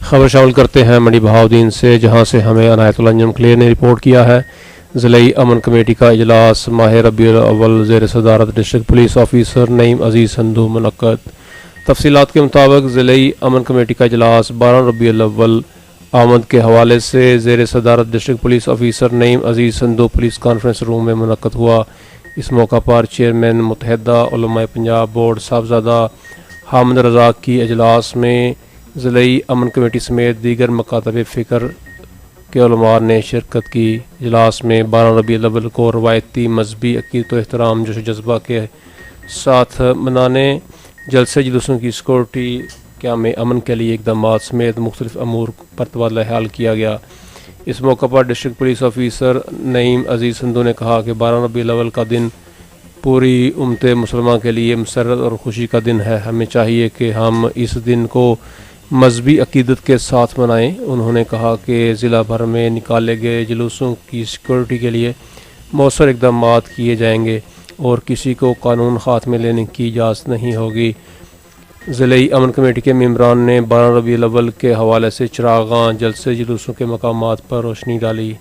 خبر شامل کرتے ہیں منڈی بہاؤدین سے، جہاں سے ہمیں عنایت اللہ انجم کلیئر نے رپورٹ کیا ہے۔ ضلعی امن کمیٹی کا اجلاس ماہ ربیع الاول زیر صدارت ڈسٹرکٹ پولیس آفیسر نعیم عزیز سندھو منعقد۔ تفصیلات کے مطابق ضلعی امن کمیٹی کا اجلاس 12 ربیع الاول آمد کے حوالے سے زیر صدارت ڈسٹرکٹ پولیس آفیسر نعیم عزیز سندھو پولیس کانفرنس روم میں منعقد ہوا۔ اس موقع پر چیئرمین متحدہ علماء پنجاب بورڈ صاحبزادہ حامد رزاق کی اجلاس میں ضلعی امن کمیٹی سمیت دیگر مکاتب فکر کے علماء نے شرکت کی۔ اجلاس میں 12 ربیع الاول کو روایتی مذہبی عقیدت و احترام جوش و جذبہ کے ساتھ منانے، جلسے جلوسوں کی سیکورٹی، قیام امن کے لیے اقدامات سمیت مختلف امور پر تبادلہ خیال کیا گیا۔ اس موقع پر ڈسٹرکٹ پولیس آفیسر نعیم عزیز سندھو نے کہا کہ 12 ربیع الاول کا دن پوری امت مسلمہ کے لیے مسرت اور خوشی کا دن ہے۔ ہمیں چاہیے کہ ہم اس دن کو مذہبی عقیدت کے ساتھ منائیں۔ انہوں نے کہا کہ ضلع بھر میں نکالے گئے جلوسوں کی سیکورٹی کے لیے مؤثر اقدامات کیے جائیں گے اور کسی کو قانون ہاتھ میں لینے کی اجازت نہیں ہوگی۔ ضلعی امن کمیٹی کے ممبران نے 12 ربیع الاول کے حوالے سے چراغاں، جلسے جلوسوں کے مقامات پر روشنی ڈالی۔